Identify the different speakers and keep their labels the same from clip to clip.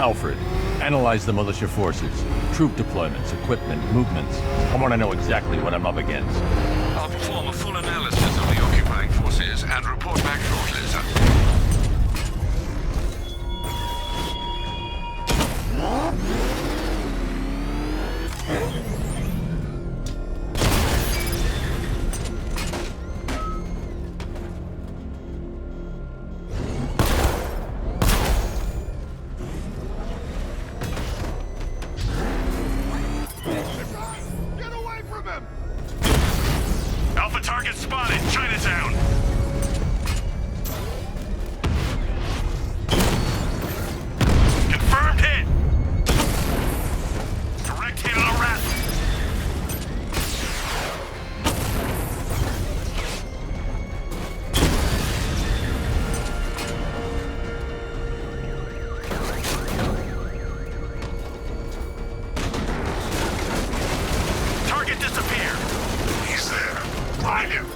Speaker 1: Alfred. Analyze the militia forces, troop deployments, equipment, movements. I want to know exactly what I'm up against.
Speaker 2: I'll perform a full analysis of the occupying forces and report back shortly, sir.
Speaker 3: Alpha target spotted, Chinatown. Confirmed hit. Direct hit on a rat. Target disappeared. He's there. Find him.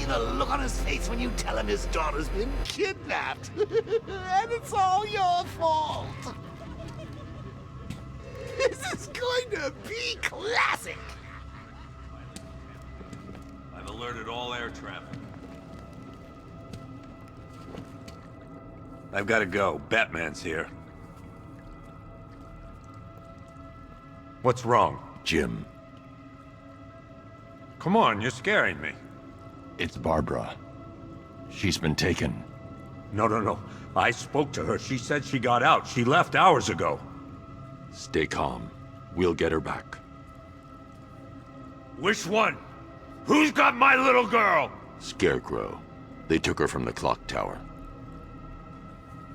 Speaker 4: The look on his face when you tell him his daughter's been kidnapped. And it's all your fault. This is going to be classic.
Speaker 1: I've alerted all air traffic.
Speaker 5: I've got to go. Batman's here. What's wrong?
Speaker 1: Jim,
Speaker 5: Come on, you're scaring me.
Speaker 1: it's Barbara. She's been taken.
Speaker 5: No. I spoke to her. She said she got out. She left hours ago.
Speaker 1: Stay calm. We'll get her back.
Speaker 5: Which one? Who's got my little girl?
Speaker 1: Scarecrow. They took her from the clock tower.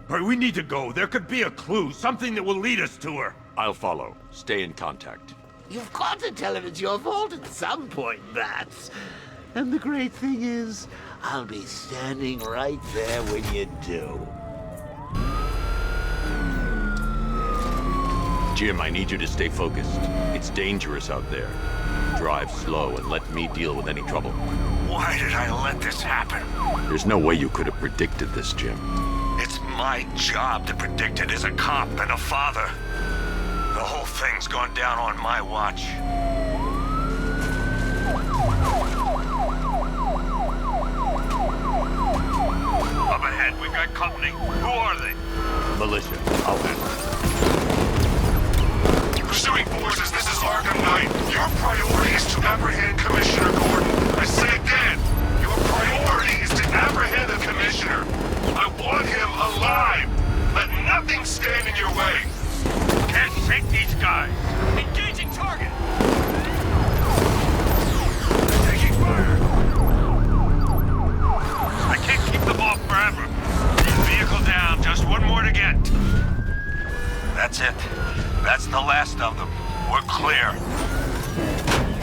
Speaker 5: All right, we need to go. There could be a clue, something that will lead us to her.
Speaker 1: I'll follow. Stay in contact.
Speaker 4: You've got to tell him it's your fault at some point, Bats. And the great thing is, I'll be standing right there when you do.
Speaker 1: Jim, I need you to stay focused. It's dangerous out there. Drive slow and let me deal with any trouble.
Speaker 3: Why did I let this happen?
Speaker 1: There's no way you could have predicted this, Jim.
Speaker 3: It's my job to predict it as a cop and a father. The whole thing's gone down on my watch. Up ahead, we've got company. Who are they?
Speaker 1: Militia, I'll handle it.
Speaker 3: Pursuing forces, this is Arkham Knight. Your priority is to apprehend Commissioner Gordon. I say again, your priority is to apprehend the Commissioner. I want him alive. Let nothing stand in your way. Can't shake these guys. Engaging target. Taking fire. I can't keep them off forever. Vehicle down. Just one more to get. That's it. That's the last of them. We're clear.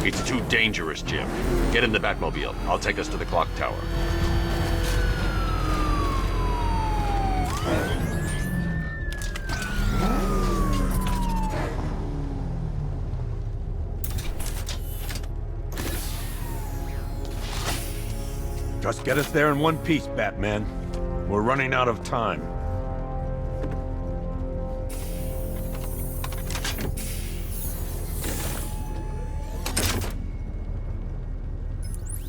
Speaker 1: It's too dangerous, Jim. Get in the Batmobile. I'll take us to the clock tower.
Speaker 5: Just get us there in one piece, Batman. We're running out of time.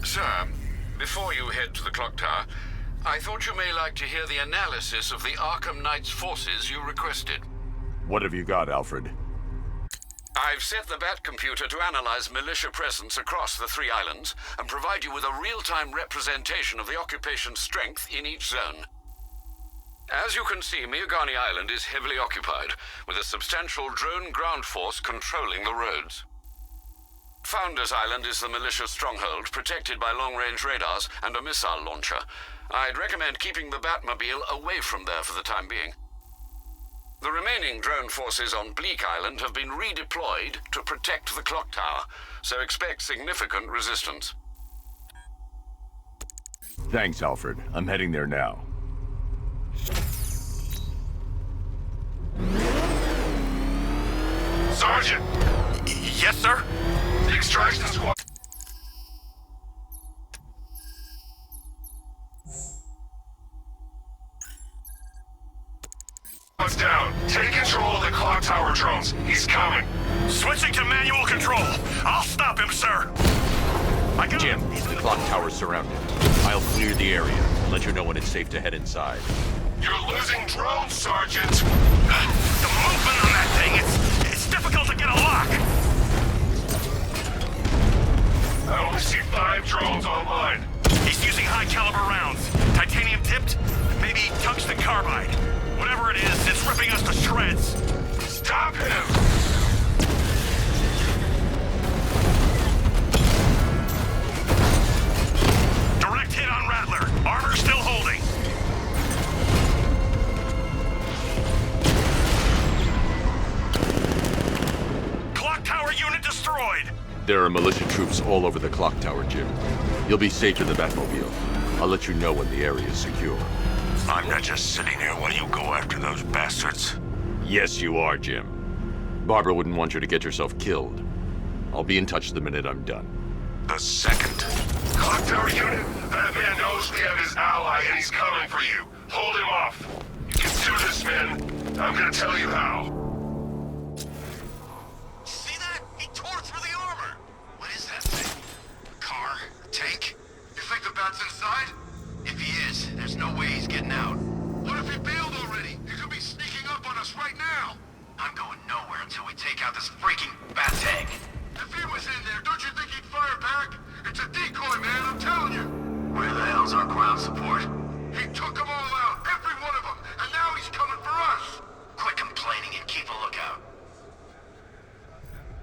Speaker 2: Sir, before you head to the clock tower, I thought you may like to hear the analysis of the Arkham Knight's forces you requested.
Speaker 1: What have you got, Alfred?
Speaker 2: I've set the Bat computer to analyze militia presence across the 3 islands and provide you with a real-time representation of the occupation's strength in each zone. As you can see, Miagani Island is heavily occupied, with a substantial drone ground force controlling the roads. Founders Island is the militia stronghold, protected by long-range radars and a missile launcher. I'd recommend keeping the Batmobile away from there for the time being. The remaining drone forces on Bleak Island have been redeployed to protect the clock tower, so expect significant resistance.
Speaker 1: Thanks, Alfred. I'm heading there now.
Speaker 3: Sergeant!
Speaker 5: Yes, sir?
Speaker 3: The extraction squad... down. Take control of the clock tower drones. He's coming.
Speaker 5: Switching to manual control. I'll stop him, sir. I got
Speaker 1: Jim,
Speaker 5: him.
Speaker 1: the clock tower's surrounded. I'll clear the area and let you know when it's safe to head inside.
Speaker 3: You're losing drones, Sergeant.
Speaker 5: The movement on that thing, it's difficult to get a lock.
Speaker 3: I only see 5 drones online.
Speaker 5: He's using high caliber rounds. Titanium tipped? Maybe tungsten carbide. Whatever it is, it's ripping us to shreds.
Speaker 3: Stop him!
Speaker 5: Direct hit on Rattler. Armor still holding. Clock tower unit destroyed.
Speaker 1: There are militia troops all over the clock tower, Jim. You'll be safe in the Batmobile. I'll let you know when the area is secure.
Speaker 5: I'm not just sitting here while you go after those bastards.
Speaker 1: Yes, you are, Jim. Barbara wouldn't want you to get yourself killed. I'll be in touch the minute I'm done.
Speaker 5: The second.
Speaker 3: Clock tower unit, that man knows we have his ally and he's coming for you. Hold him off. You can do this, man. I'm gonna tell you how.
Speaker 6: See that? He tore through the armor! What is that thing? A car? A tank? You think the bat's inside? If he is, there's no way he's getting out. What if he bailed already? He could be sneaking up on us right now! I'm going nowhere until we take out this freaking bat tank. If he was in there, don't you think he'd fire back? It's a decoy, man, I'm telling you! Where the hell's our ground support? He took them all out, every one of them, and now he's coming for us! Quit complaining and keep a lookout.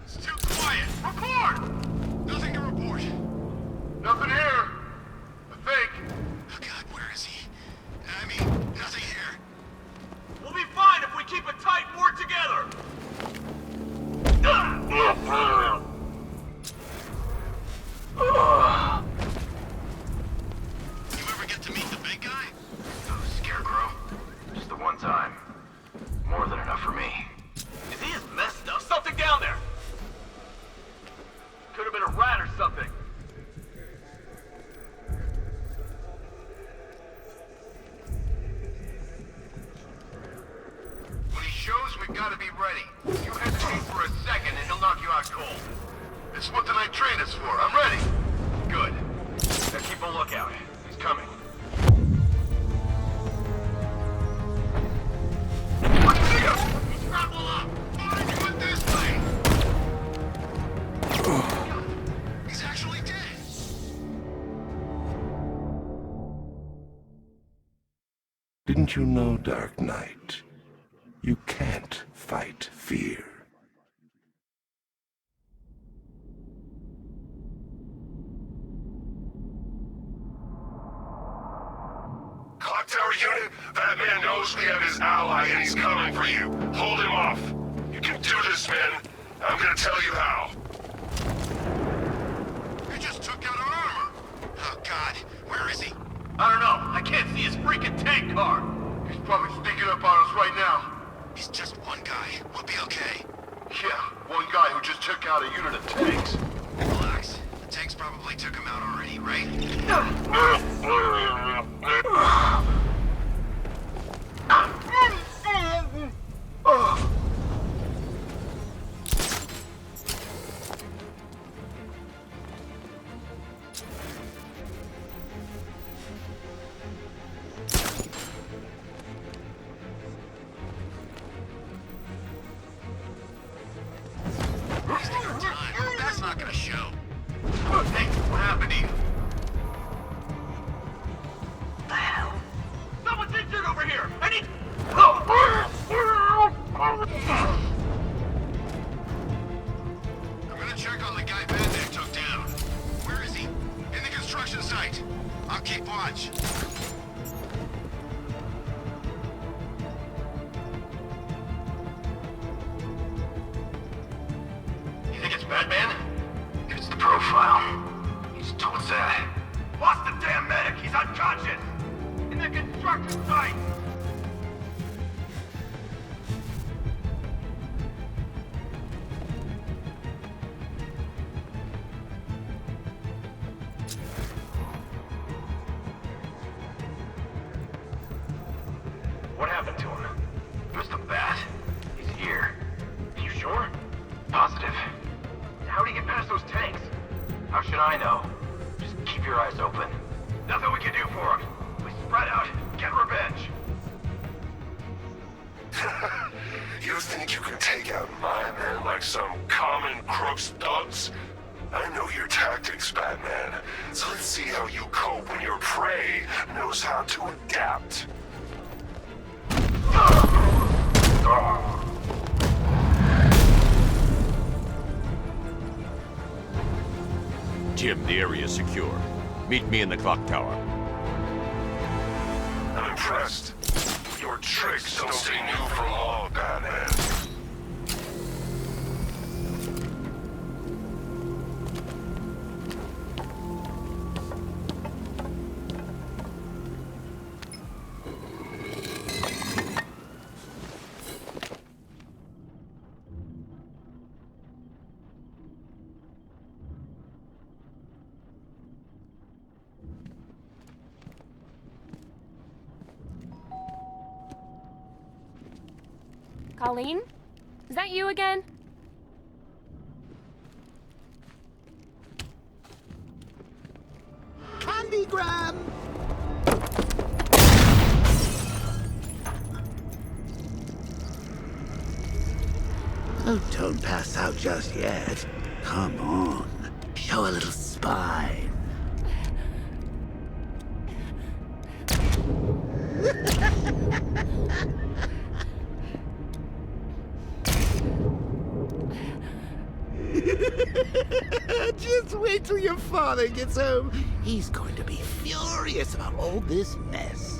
Speaker 6: It's too quiet! Report! Nothing to report. Nothing here. I think. Oh God, where is he? I mean, nothing here.
Speaker 5: We'll be fine if we keep it tight and work together.
Speaker 6: You ever get to meet the big guy?
Speaker 7: Oh, Scarecrow? Just the one time. More than enough for me.
Speaker 5: Is he as messed up? Something down there. Could have been a rat or something.
Speaker 6: When he shows, we've got to be ready. You hesitate for a second and he'll knock you out cold. It's what the night train is for. I'm ready. Good. Now keep a lookout. He's coming. He's grapple up! Fine, he went this way! He's actually dead!
Speaker 8: Didn't you know, Dark Knight? You can't fight fear.
Speaker 3: Clock tower unit, that man knows we have his ally and he's coming for you. Hold him off. You can do this, man. I'm gonna tell you how.
Speaker 6: He just took out our armor! Oh God, where is he?
Speaker 5: I don't know. I can't see his freaking tank car.
Speaker 6: He's probably sneaking up on us right now. He's just one guy. We'll be okay. Yeah, one guy who just took out a unit of tanks. Relax. The tanks probably took him out already, right? Wasting our time. That's not gonna show. Hey, what happened to you?
Speaker 5: The hell? Someone's injured over here! I need...
Speaker 6: I'm gonna check on the guy Bandit took down. Where is he? In the construction site. I'll keep watch. profile. He's told that. Lost the damn medic! He's unconscious! In the construction site! What happened to him? Missed the bat? He's here. You sure? Positive. How'd he get past those tanks? How should I know? Just keep your eyes open. Nothing we can do for him. We spread out, get revenge.
Speaker 3: You think you can take out my men like some common crooks thugs? I know your tactics, Batman. So let's see how you cope when your prey knows how to adapt.
Speaker 1: Jim, the area is secure. Meet me in the clock tower.
Speaker 3: I'm impressed. Your tricks don't stay new for long, Batman.
Speaker 9: Colleen? Is that you again?
Speaker 4: Candygram! Oh, don't pass out just yet. Come on. Show a little spine. Just wait till your father gets home. He's going to be furious about all this mess.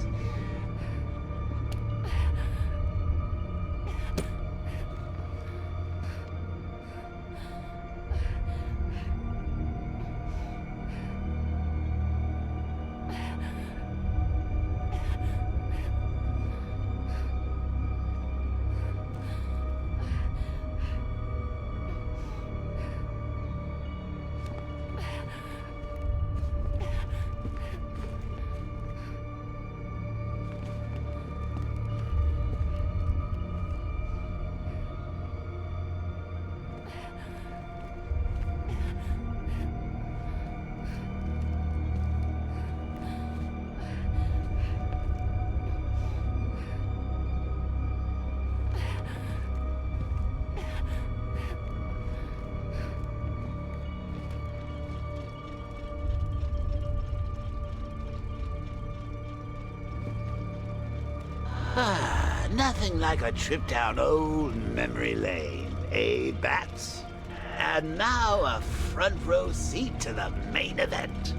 Speaker 4: Nothing like a trip down old memory lane, eh, Bats? And now a front row seat to the main event.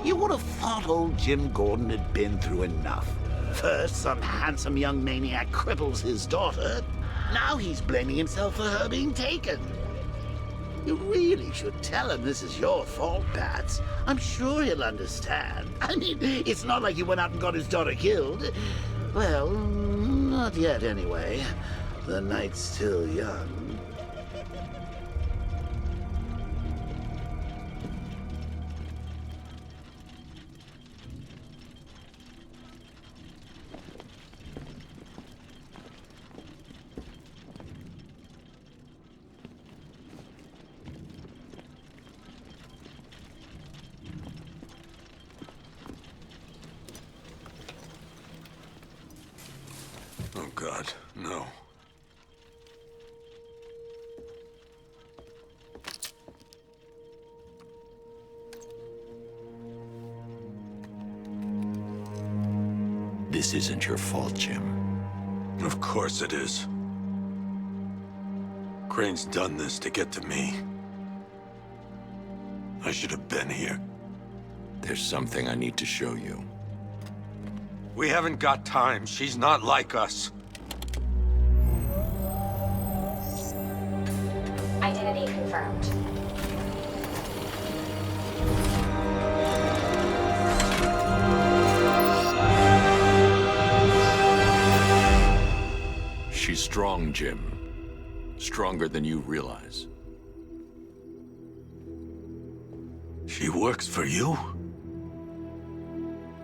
Speaker 4: You would have thought old Jim Gordon had been through enough. First, some handsome young maniac cripples his daughter. Now he's blaming himself for her being taken. You really should tell him this is your fault, Bats. I'm sure he'll understand. I mean, it's not like you went out and got his daughter killed. Well, not yet anyway. The night's still young.
Speaker 3: Oh, God, no.
Speaker 8: This isn't your fault, Jim.
Speaker 3: Of course it is. Crane's done this to get to me. I should have been here.
Speaker 8: There's something I need to show you.
Speaker 3: We haven't got time. She's not like us.
Speaker 10: Identity confirmed.
Speaker 1: strong, Jim. Stronger than you realize.
Speaker 10: She works for you?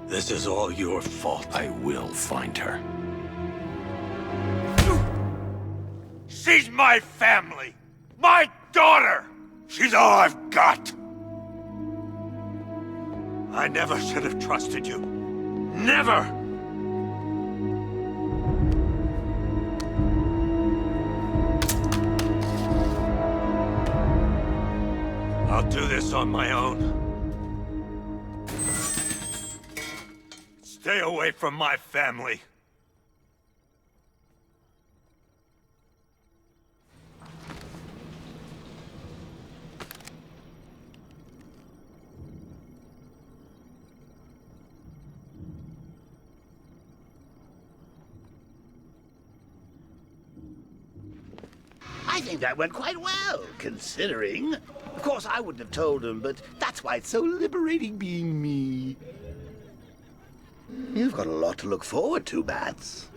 Speaker 10: This is all your fault.
Speaker 1: I will find her.
Speaker 10: She's my family! My daughter! She's all I've got! I never should have trusted you. Never! I'll do this on my own. Stay away from my family.
Speaker 4: I think that went quite well, considering. Of course, I wouldn't have told him, but that's why it's so liberating being me. You've got a lot to look forward to, Bats.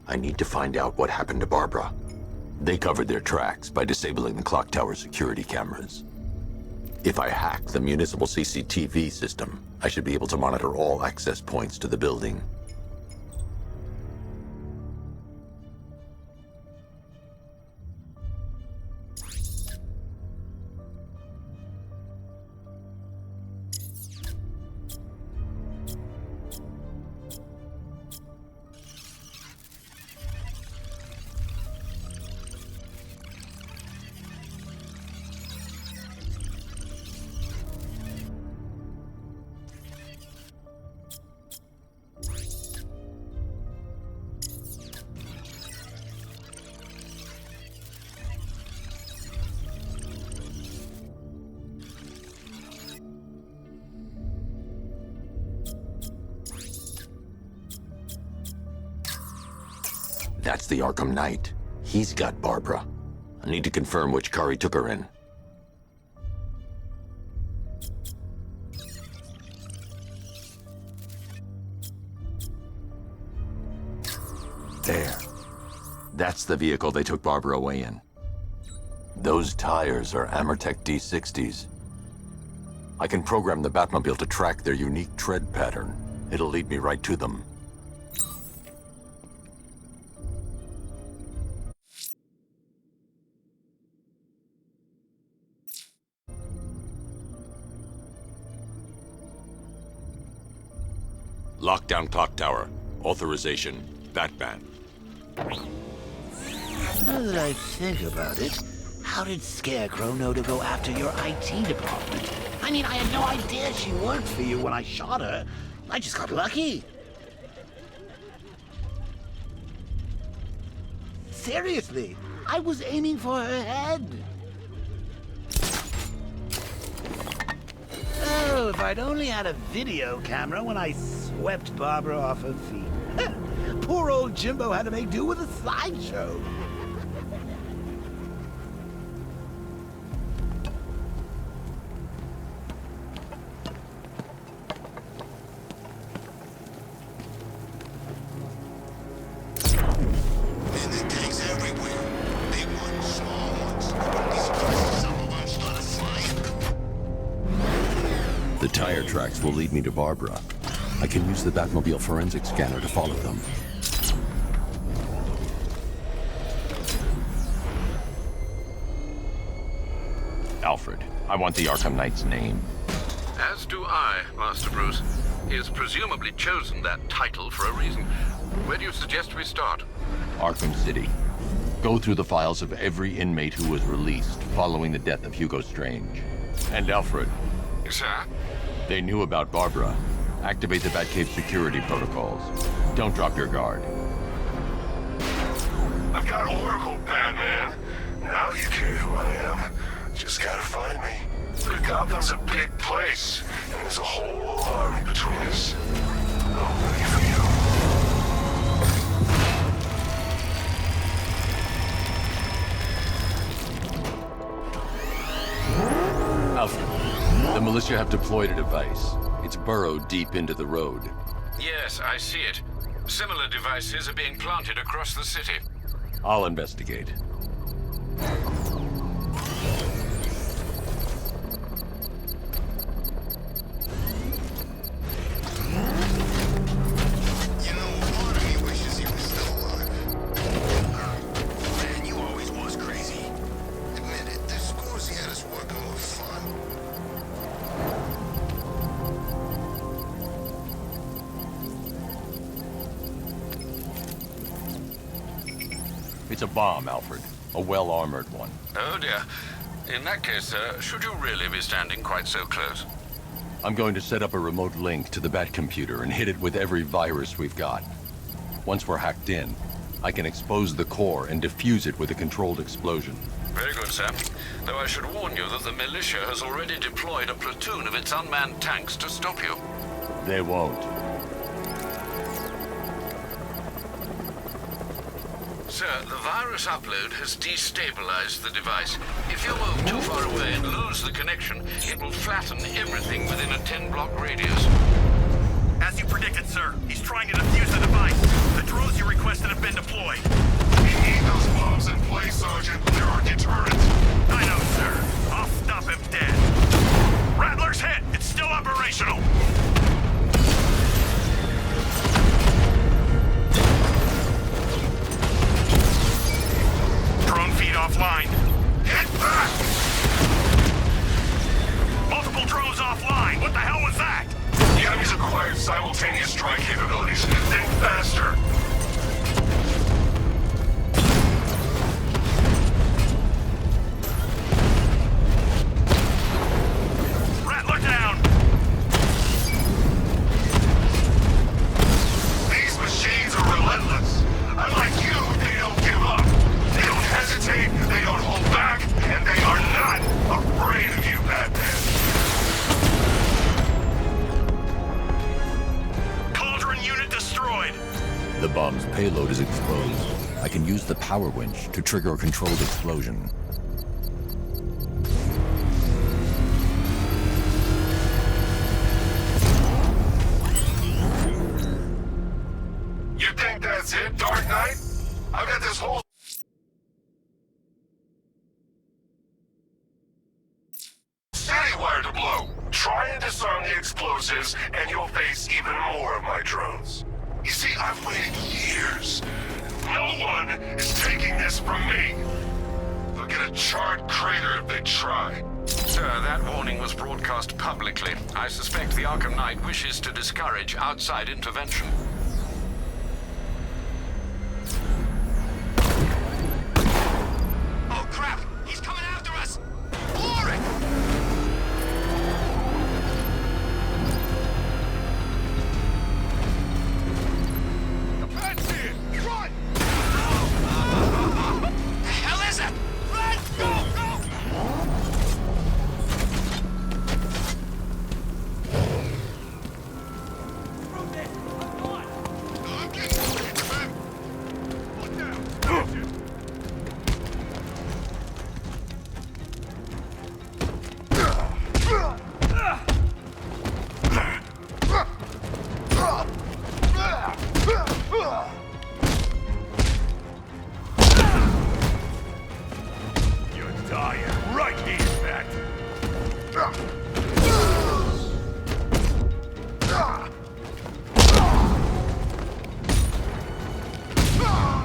Speaker 1: I need to find out what happened to Barbara. They covered their tracks by disabling the clock tower security cameras. If I hack the municipal CCTV system, I should be able to monitor all access points to the building. That's the Arkham Knight. He's got Barbara. I need to confirm which car he took her in. There. That's the vehicle they took Barbara away in. Those tires are Amertech D60s. I can program the Batmobile to track their unique tread pattern. It'll lead me right to them. Lockdown clock tower. Authorization, Batman.
Speaker 4: Now that I think about it, how did Scarecrow know to go after your IT department? I mean, I had no idea she worked for you when I shot her. I just got lucky. Seriously, I was aiming for her head. Oh, if I'd only had a video camera when I swept Barbara off her feet. Poor old Jimbo had to make do with a slideshow.
Speaker 6: Man, there are gangs everywhere. Big ones, small ones. These guys, some of them start flying.
Speaker 1: The tire tracks will lead me to Barbara. I can use the Batmobile forensic scanner to follow them. Alfred, I want the Arkham Knight's name.
Speaker 2: As do I, Master Bruce. He has presumably chosen that title for a reason. Where do you suggest we start?
Speaker 1: Arkham City. Go through the files of every inmate who was released following the death of Hugo Strange. And Alfred.
Speaker 2: Yes, sir?
Speaker 1: They knew about Barbara. Activate the Batcave security protocols. Don't drop your guard.
Speaker 3: I've got Oracle, Batman. Now you care who I am. Just gotta find me. But Gotham's a big place, and there's a whole army between us. I'm ready for you.
Speaker 1: Alfred, the militia have deployed a device. burrow deep into the road.
Speaker 2: Yes, I see it. Similar devices are being planted across the city.
Speaker 1: I'll investigate.
Speaker 6: You know, part of me wishes he was still alive. Man, you always was crazy. Admit it, the scores he had us working were fun.
Speaker 1: It's a bomb, Alfred. A well-armored one.
Speaker 2: Oh dear. In that case, should you really be standing quite so close?
Speaker 1: I'm going to set up a remote link to the Bat computer and hit it with every virus we've got. Once we're hacked in, I can expose the core and defuse it with a controlled explosion.
Speaker 2: Very good, sir. Though I should warn you that the militia has already deployed a platoon of its unmanned tanks to stop you.
Speaker 1: They won't.
Speaker 2: Sir, the virus upload has destabilized the device. If you move too far away and lose the connection, it will flatten everything within a 10-block radius.
Speaker 5: As you predicted, sir, he's trying to defuse the device. The drones you requested have been deployed.
Speaker 3: We need those bombs in place, Sergeant. There are deterrents.
Speaker 5: I know, sir. I'll stop him dead. Rattler's hit. It's still operational. Drone feed offline.
Speaker 3: Hit back!
Speaker 5: Multiple drones offline. What the hell was that?
Speaker 3: The enemy's acquired simultaneous strike capabilities. Think faster.
Speaker 5: Rattler down.
Speaker 3: These machines are relentless. Unlike you, they don't give up. They don't hesitate, they don't hold back, and they are not afraid of you, Batman.
Speaker 5: Cauldron unit destroyed.
Speaker 1: The bomb's payload is exposed. I can use the power winch to trigger a controlled explosion.
Speaker 3: You think that's it, Dark Knight? I've got this whole city wire to blow. Try and disarm the explosives, and you'll face even more of my drones. You see, I've waited years. No one is taking this from me. They'll get a charred crater if they try.
Speaker 2: Sir, that warning was broadcast publicly. I suspect the Arkham Knight wishes to discourage outside intervention.
Speaker 6: Oh crap! He's coming after us! Warren!
Speaker 3: The Bat's here! Run!
Speaker 6: The hell is it? Run! Go! Go! I'm getting hit, man! Look down!
Speaker 10: You're dying right here, Bat.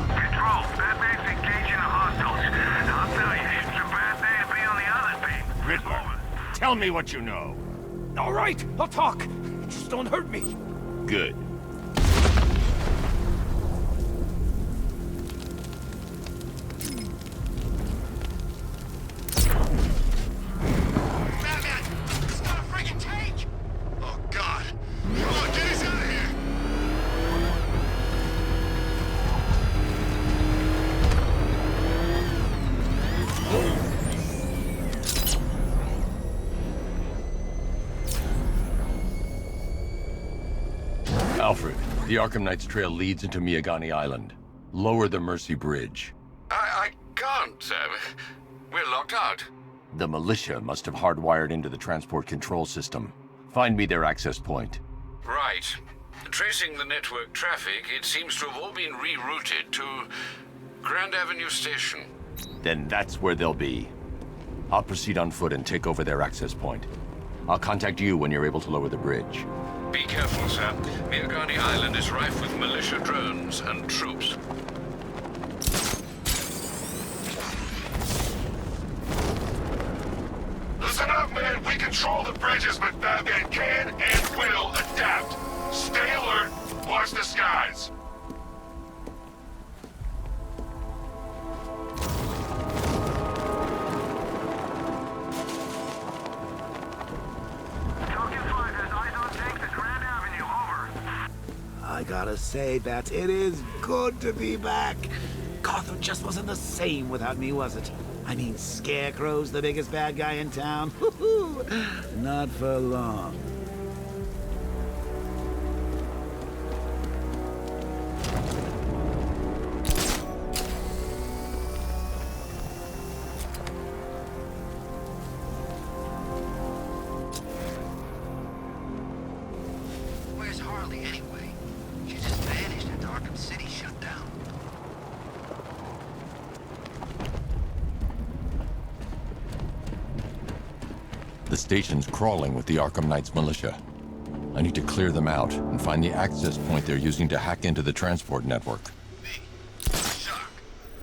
Speaker 6: Control, Batman's engaging the hostiles. I'll tell you, it's a bad day to be on the other team.
Speaker 10: Riddler, tell me what you know.
Speaker 11: All right, I'll talk. Just don't hurt me.
Speaker 10: Good.
Speaker 6: Batman! He's got a friggin' tank! Oh, God. Come on, get us out of here!
Speaker 1: Alfred, the Arkham Knight's trail leads into Miyagani Island. Lower the Mercy Bridge.
Speaker 2: I can't, sir. We're locked out.
Speaker 1: The militia must have hardwired into the transport control system. Find me their access point.
Speaker 2: Right. Tracing the network traffic, it seems to have all been rerouted to Grand Avenue Station.
Speaker 1: Then that's where they'll be. I'll proceed on foot and take over their access point. I'll contact you when you're able to lower the bridge.
Speaker 2: Be careful, sir. Miagani Island is rife with militia drones and troops.
Speaker 3: Listen up, man. We control the bridges, but Batman can and will adapt. Stay alert. Watch the skies.
Speaker 4: I gotta say, Bats, it is good to be back. Gotham just wasn't the same without me, was it? I mean, Scarecrow's the biggest bad guy in town. Not for long.
Speaker 6: Where's Harley anyway? She just vanished after Arkham City shut down.
Speaker 1: The station's crawling with the Arkham Knight's militia. I need to clear them out and find the access point they're using to hack into the transport network.
Speaker 6: Me? Shock.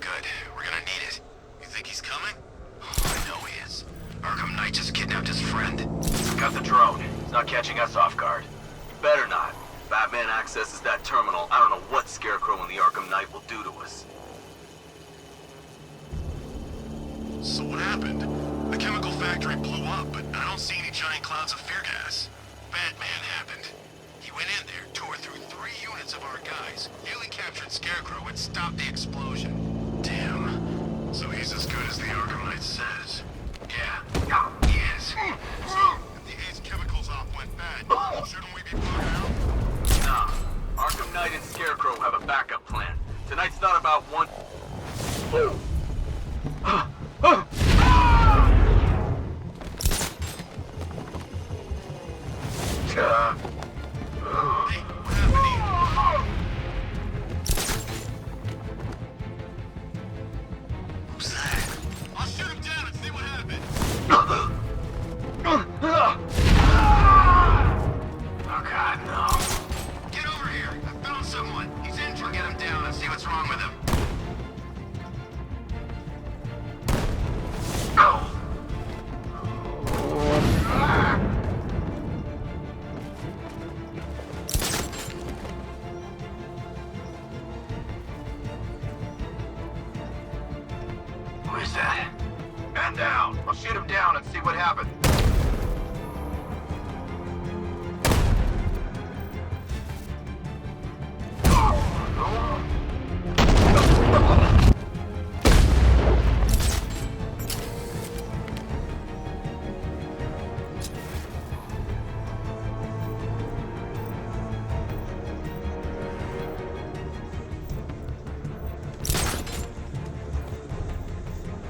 Speaker 6: Good. We're gonna need it. You think he's coming? Oh, I know he is. Arkham Knight just kidnapped his friend.
Speaker 7: Got the drone. It's not catching us off guard. Better not. Batman accesses that terminal. I don't know what Scarecrow and the Arkham Knight will do to us.
Speaker 6: So what happened? The chemical factory blew up, but I don't see any giant clouds of fear gas. Batman happened. He went in there, tore through 3 units of our guys, nearly captured Scarecrow, and stopped the explosion. Damn. So he's as good as the Arkham Knight says. Yeah, he is. So, if the Ace chemicals op went bad, shouldn't we be bugging out?
Speaker 7: Nah. Arkham Knight and Scarecrow have a backup plan. Tonight's not about one...
Speaker 6: Hey, what happened here? Who's that? I'll shoot him down and see what happened. Oh God, no. Get over here. I found someone. He's injured. Get him down and see what's wrong with him.
Speaker 7: Who is that? Man down. I'll shoot him down and see what happens.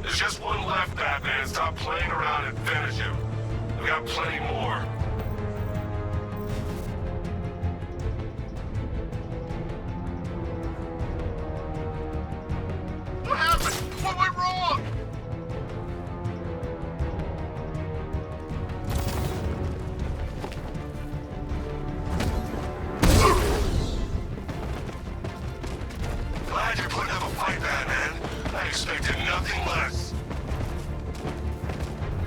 Speaker 3: There's just one left, Batman. Stop playing around and finish him. We got plenty more.
Speaker 6: What happened? What went wrong?
Speaker 3: Glad you're putting up a fight, Batman. I expected nothing less.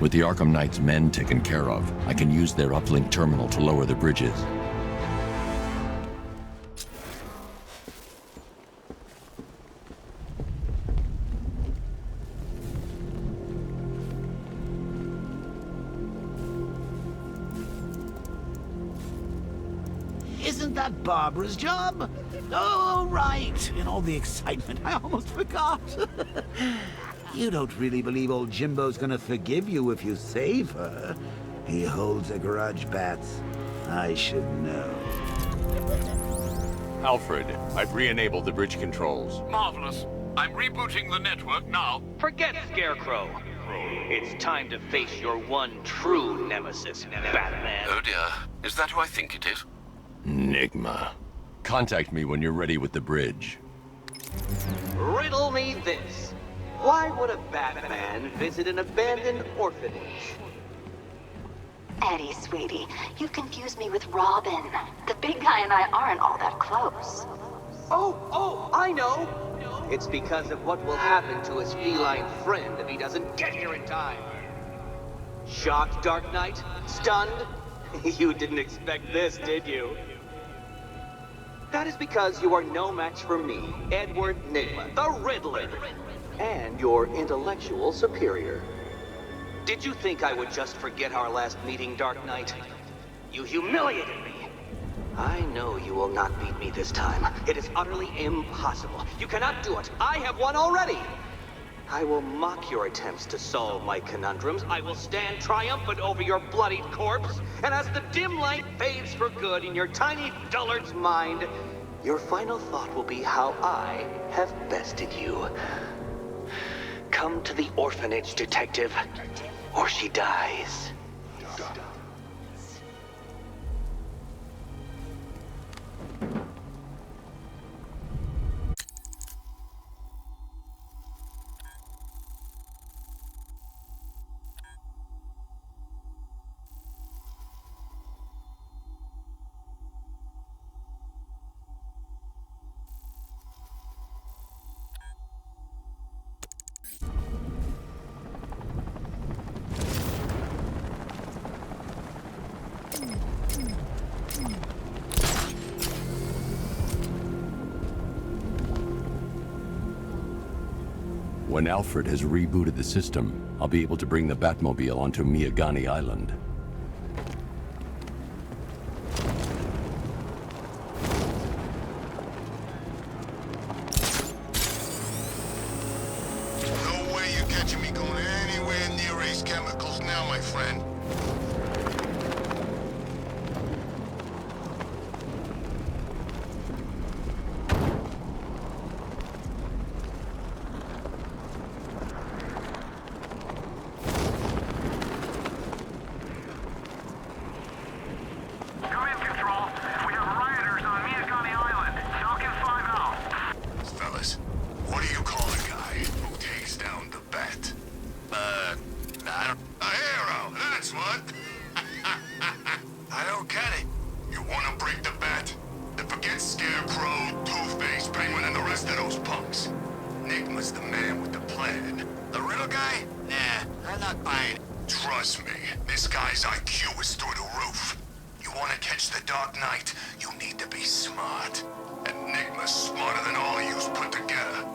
Speaker 1: With the Arkham Knight's men taken care of, I can use their uplink terminal to lower the bridges.
Speaker 4: Isn't that Barbara's job? Oh, right. In all the excitement, I almost forgot. You don't really believe old Jimbo's gonna forgive you if you save her. He holds a grudge, Bats. I should know.
Speaker 12: Alfred, I've re-enabled the bridge controls.
Speaker 2: Marvelous. I'm rebooting the network now.
Speaker 11: Forget Scarecrow.
Speaker 13: It's time to face your one true nemesis, Batman.
Speaker 2: Oh dear. Is that who I think it is?
Speaker 1: Enigma. Contact me when you're ready with the bridge.
Speaker 13: Riddle me this. Why would a Batman visit an abandoned orphanage?
Speaker 14: Eddie, sweetie, you confused me with Robin. The big guy and I aren't all that close.
Speaker 13: Oh, I know! It's because of what will happen to his feline friend if he doesn't get here in time. Shocked, Dark Knight? Stunned? You didn't expect this, did you? That is because you are no match for me, Edward Nigma, the Riddler, and your intellectual superior. Did you think I would just forget our last meeting, Dark Knight? You humiliated me. I know you will not beat me this time. It is utterly impossible. You cannot do it. I have won already. I will mock your attempts to solve my conundrums. I will stand triumphant over your bloodied corpse. And as the dim light fades for good in your tiny dullard's mind, your final thought will be how I have bested you. Come to the orphanage, detective, or she dies.
Speaker 1: When Alfred has rebooted the system, I'll be able to bring the Batmobile onto Miyagani Island.
Speaker 3: No way you're catching me going anywhere near Ace Chemicals now, my friend. Trust me, this guy's IQ is through the roof. You want to catch the Dark Knight, you need to be smart. Enigma's smarter than all yous put together.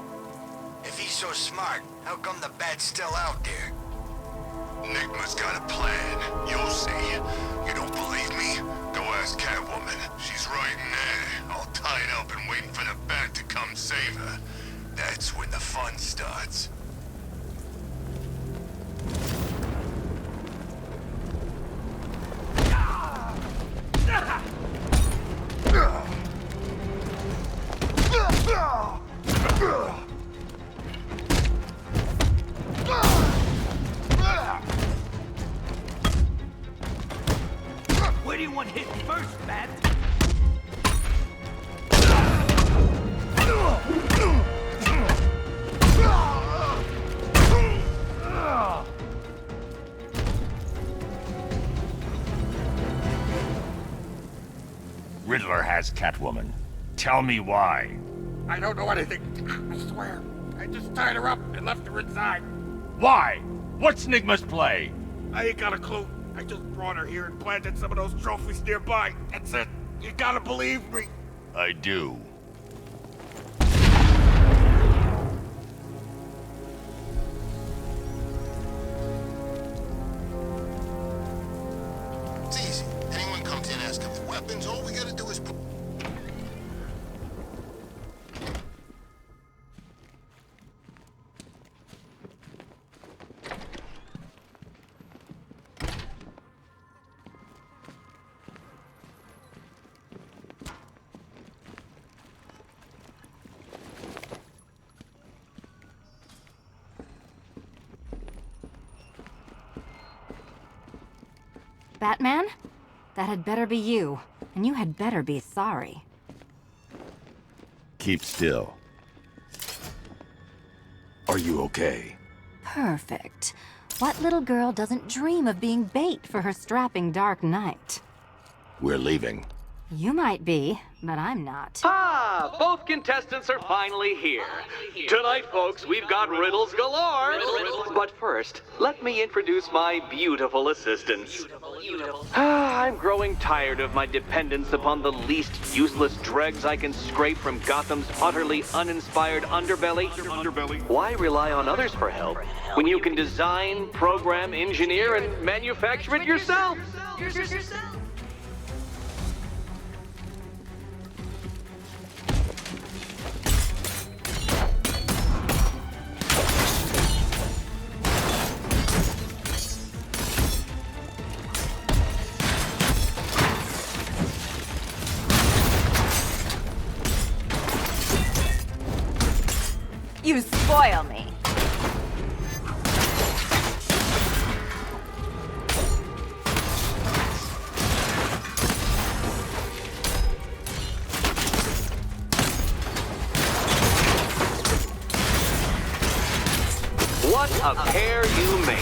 Speaker 6: If he's so smart, how come the Bat's still out there?
Speaker 3: Enigma's got a plan. You'll see. You don't believe me? Go ask Catwoman. She's right in there, all tied up and waiting for the Bat to come save her. That's when the fun starts.
Speaker 11: Where do you want hit first, Bat?
Speaker 10: Riddler has Catwoman. Tell me why.
Speaker 15: I don't know anything. I swear. I just tied her up and left her inside.
Speaker 10: Why? What's Nigma's play?
Speaker 15: I ain't got a clue. I just brought her here and planted some of those trophies nearby. That's it. You gotta believe me.
Speaker 10: I do.
Speaker 3: It's easy. Anyone comes in asking for weapons, all we gotta do is...
Speaker 16: Batman? That had better be you, and you had better be sorry.
Speaker 1: Keep still. Are you okay?
Speaker 16: Perfect. What little girl doesn't dream of being bait for her strapping Dark Knight?
Speaker 1: We're leaving.
Speaker 16: You might be, but I'm not.
Speaker 13: Ah, both contestants are finally here. Tonight, folks, we've got riddles galore. But first, let me introduce my beautiful assistants. I'm growing tired of my dependence upon the least useless dregs I can scrape from Gotham's utterly uninspired underbelly. Why rely on others for help when you can design, program, engineer, and manufacture it yourself?
Speaker 16: You spoil me.
Speaker 13: What a pair you made.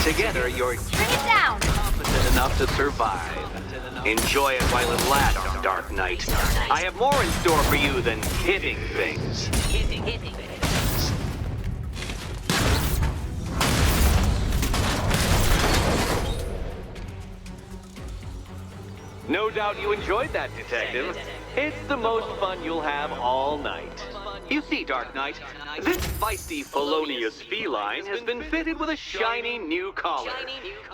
Speaker 13: Together, you're
Speaker 16: Bring it down.
Speaker 13: competent enough to survive. Enjoy it while it lasts, Dark Knight. I have more in store for you than hitting things. No doubt you enjoyed that, Detective. It's the most fun you'll have all night. You see, Dark Knight, this feisty, felonious feline has been fitted with a shiny new collar.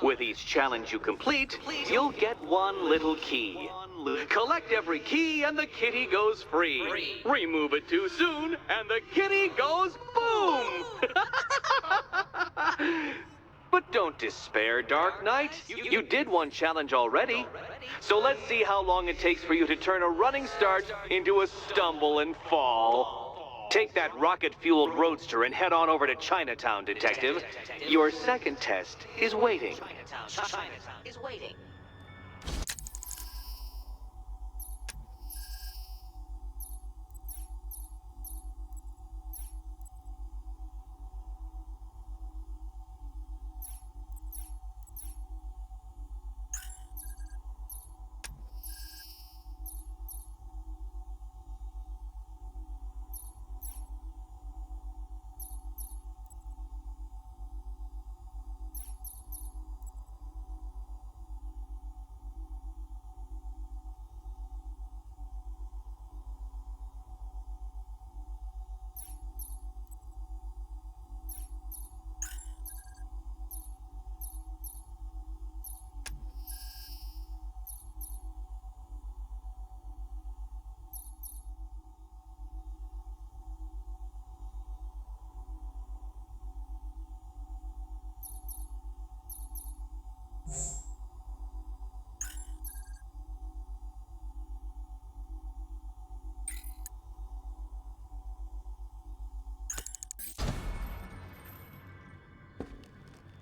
Speaker 13: With each challenge you complete, you'll get one little key. Collect every key and the kitty goes free. Remove it too soon and the kitty goes boom! But don't despair, Dark Knight. You did one challenge already. So let's see how long it takes for you to turn a running start into a stumble and fall. Take that rocket-fueled roadster and head on over to Chinatown, Detective. Your second test is waiting.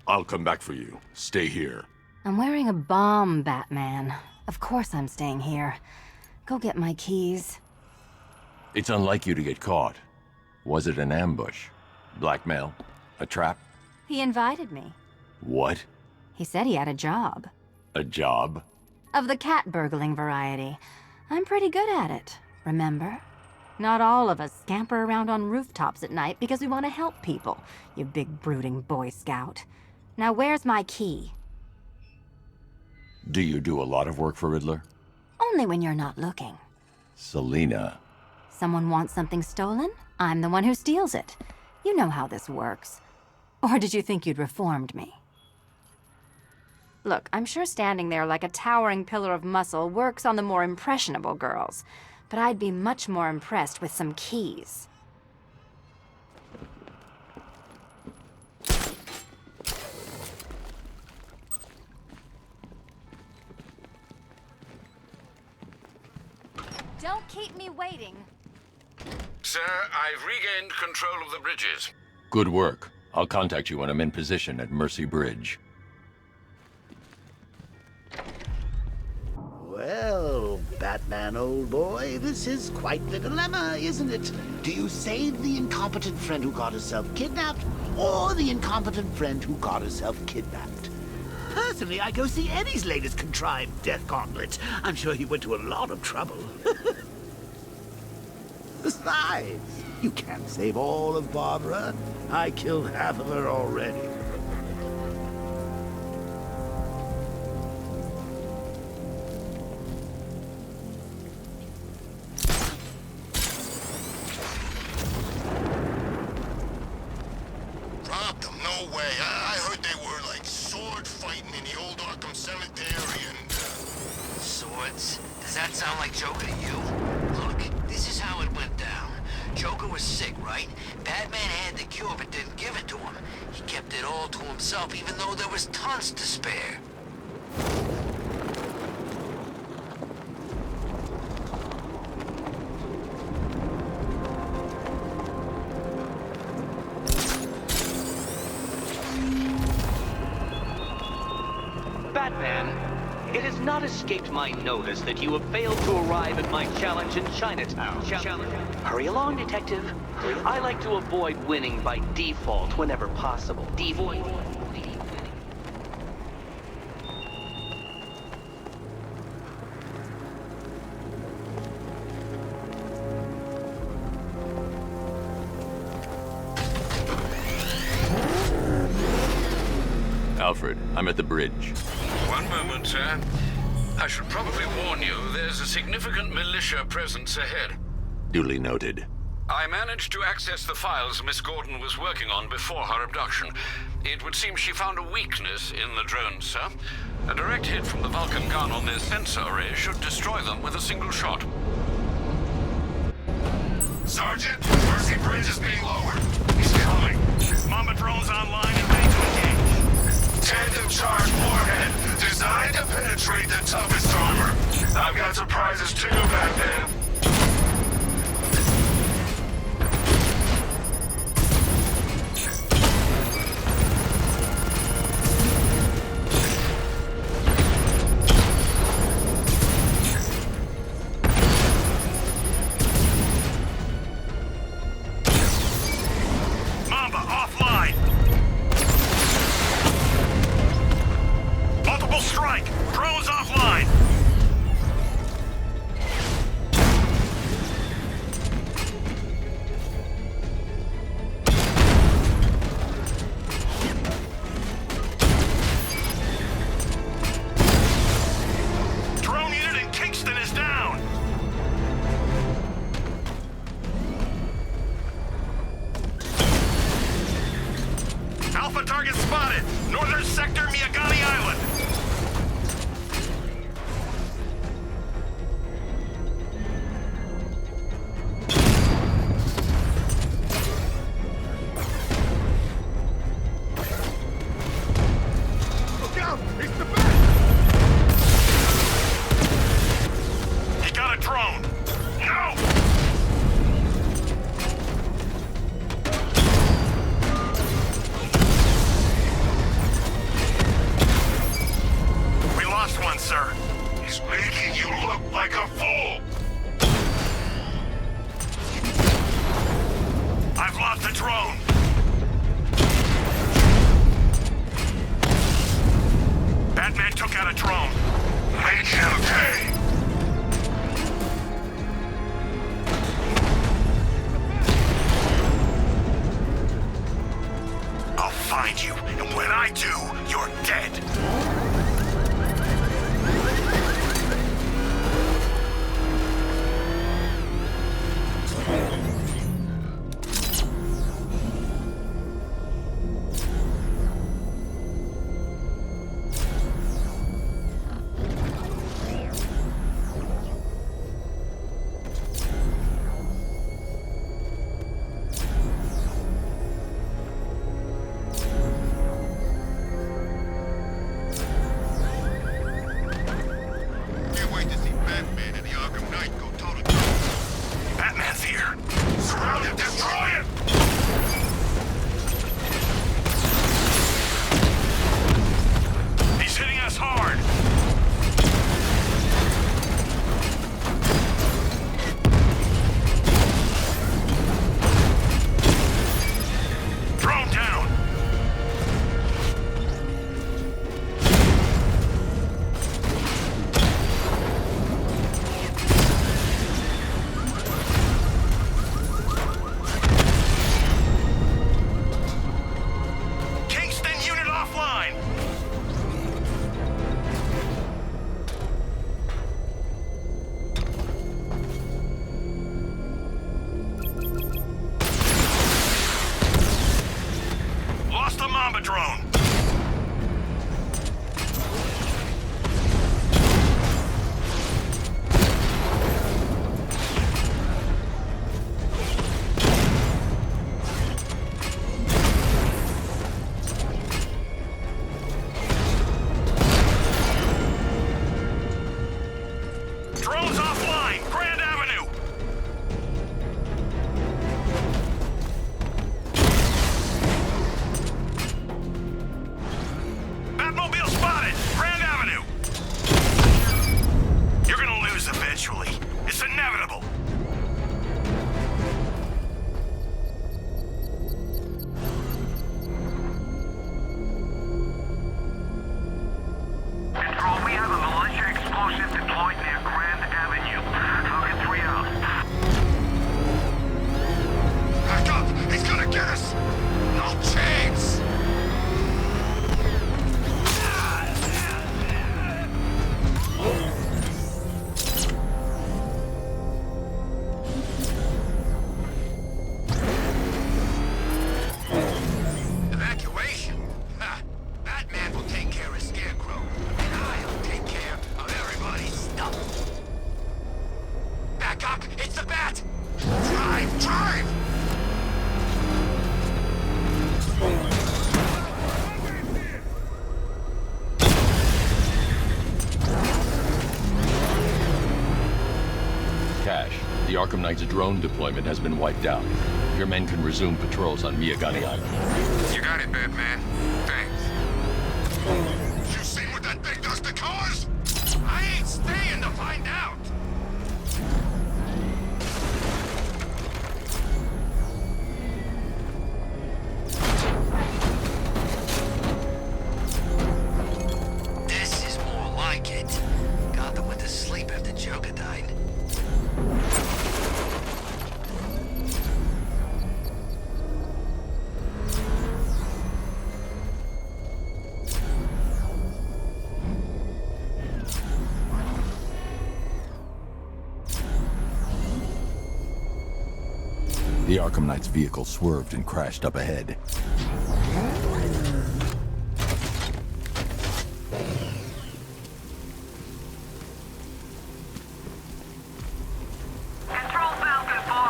Speaker 1: I'll come back for you. Stay here.
Speaker 16: I'm wearing a bomb, Batman. Of course I'm staying here. Go get my keys.
Speaker 1: It's unlike you to get caught. Was it an ambush? Blackmail? A trap?
Speaker 16: He invited me.
Speaker 1: What?
Speaker 16: He said he had a job.
Speaker 1: A job?
Speaker 16: Of the cat burgling variety. I'm pretty good at it, remember? Not all of us scamper around on rooftops at night because we want to help people, you big brooding Boy Scout. Now where's my key?
Speaker 1: Do you do a lot of work for Riddler?
Speaker 16: Only when you're not looking.
Speaker 1: Selina.
Speaker 16: Someone wants something stolen? I'm the one who steals it. You know how this works. Or did you think you'd reformed me? Look, I'm sure standing there like a towering pillar of muscle works on the more impressionable girls, but I'd be much more impressed with some keys. Don't keep me waiting.
Speaker 2: Sir, I've regained control of the bridges.
Speaker 1: Good work. I'll contact you when I'm in position at Mercy Bridge.
Speaker 4: Well, Batman, old boy, this is quite the dilemma, isn't it? Do you save the incompetent friend who got herself kidnapped, or the incompetent friend who got herself kidnapped? Personally, I go see Eddie's latest contrived death gauntlet. I'm sure he went to a lot of trouble. Besides, you can't save all of Barbara. I killed half of her already.
Speaker 6: Robbed them? No way. I heard they were, like, sword fighting in the old Arkham Cemetery and,
Speaker 17: Swords? Does that sound like Joker to you? Look, this is how it went down. Joker was sick, right? Batman had the cure but didn't give it to him. He kept it all to himself even though there was tons to spare.
Speaker 13: Batman, it has not escaped my notice that you have failed to arrive at my challenge in Chinatown. Hurry along, Detective. I like to avoid winning by default whenever possible.
Speaker 1: Alfred, I'm at the bridge.
Speaker 2: One moment, sir. I should probably warn you, there's a significant militia presence ahead.
Speaker 1: Duly noted.
Speaker 2: I managed to access the files Miss Gordon was working on before her abduction. It would seem she found a weakness in the drones, sir. A direct hit from the Vulcan gun on their sensor array should destroy them with a single shot.
Speaker 3: Sergeant, Mercy Bridge is being lowered. He's coming.
Speaker 5: Mamba drone's online and ready to engage.
Speaker 3: Tandem charge warhead, designed to penetrate the toughest armor. I've got surprises too, Batman.
Speaker 5: Mamba offline. Multiple strike. Drones offline. Drone unit in Kingston is down. Alpha target spotted. Northern sector, Miyagani Island.
Speaker 3: Look out! It's the bat!
Speaker 5: He got a drone.
Speaker 3: No!
Speaker 5: We lost one, sir.
Speaker 3: He's making you look like a fool!
Speaker 5: I've lost the drone. Batman took out a drone.
Speaker 3: Make him pay!
Speaker 5: I'll find you, and when I do, you're dead. Mamba drone. Drone's offline. Grand Avenue. Batmobile spotted. Grand Avenue. You're gonna lose eventually. It's inevitable.
Speaker 6: Control, we have a militia explosive deployed near Grand Avenue. Falcon 3 out. Back up! He's gonna get us! No chance! Evacuation? Ha! Batman will take care of Scarecrow, and I'll take care of everybody's stuff. Back up! It's the Bat! Drive! Drive!
Speaker 12: Cash, the Arkham Knight's drone deployment has been wiped out. Your men can resume patrols on Miyagani Island.
Speaker 6: You got it, Batman. Thanks. You seen what that thing does to cars? I ain't staying to find out.
Speaker 17: This is more like it. Gotham went to sleep after Joker died.
Speaker 1: The Arkham Knight's vehicle swerved and crashed up ahead.
Speaker 6: Control Falcon 4.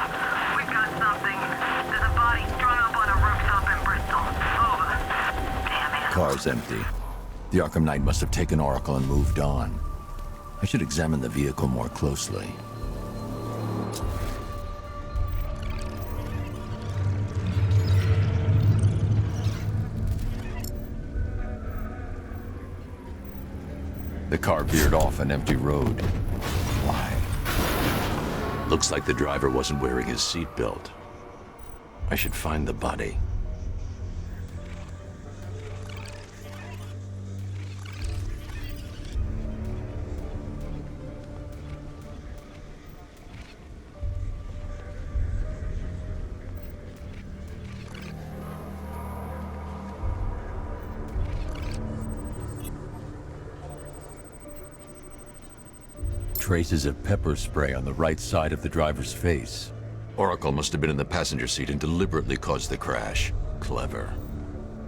Speaker 6: We've got something. There's a body strung up on a rooftop in Bristol. Over. Damn it.
Speaker 1: Car's empty. The Arkham Knight must have taken Oracle and moved on. I should examine the vehicle more closely. The car veered off an empty road. Why? Looks like the driver wasn't wearing his seatbelt. I should find the body. Traces of pepper spray on the right side of the driver's face. Oracle must have been in the passenger seat and deliberately caused the crash. Clever.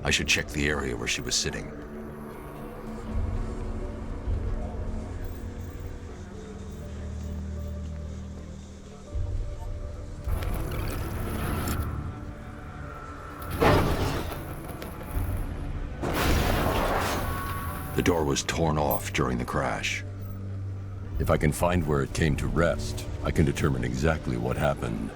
Speaker 1: I should check the area where she was sitting. The door was torn off during the crash. If I can find where it came to rest, I can determine exactly what happened.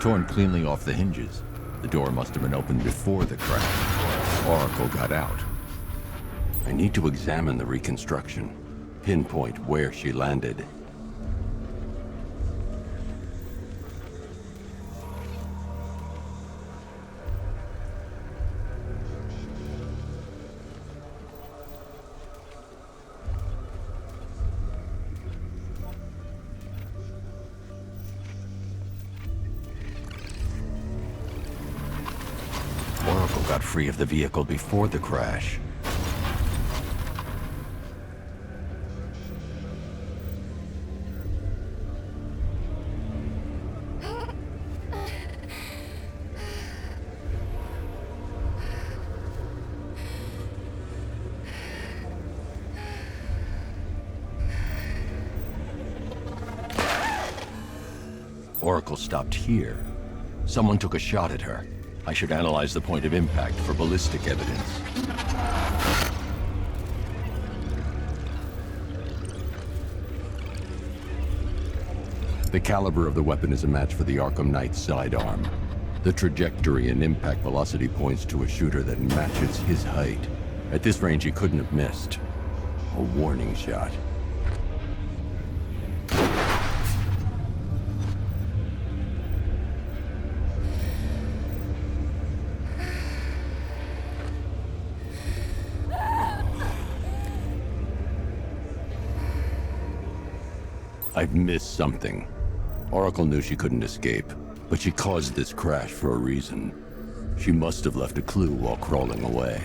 Speaker 1: Torn cleanly off the hinges. The door must have been opened before the crash. Oracle got out. I need to examine the reconstruction, pinpoint where she landed. got free of the vehicle before the crash. Oracle stopped here. Someone took a shot at her. I should analyze the point of impact for ballistic evidence. The caliber of the weapon is a match for the Arkham Knight sidearm. The trajectory and impact velocity points to a shooter that matches his height. At this range, he couldn't have missed. A warning shot. I've missed something. Oracle knew she couldn't escape, but she caused this crash for a reason. She must have left a clue while crawling away.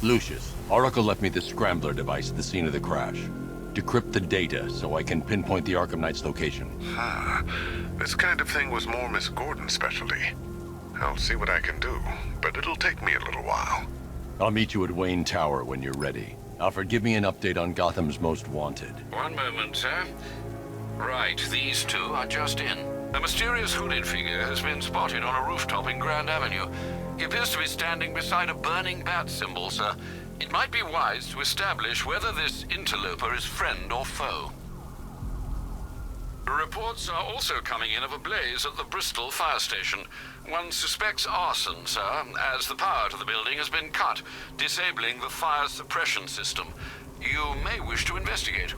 Speaker 1: Lucius, Oracle left me the scrambler device at the scene of the crash. Decrypt the data so I can pinpoint the Arkham Knight's location.
Speaker 3: This kind of thing was more Miss Gordon's specialty. I'll see what I can do, but it'll take me a little while.
Speaker 1: I'll meet you at Wayne Tower when you're ready. Alfred, give me an update on Gotham's Most Wanted.
Speaker 2: One moment, sir. Right, these two are just in. A mysterious hooded figure has been spotted on a rooftop in Grand Avenue. He appears to be standing beside a burning bat symbol, sir. It might be wise to establish whether this interloper is friend or foe. Reports are also coming in of a blaze at the Bristol fire station. One suspects arson, sir, as the power to the building has been cut, disabling the fire suppression system. You may wish to investigate.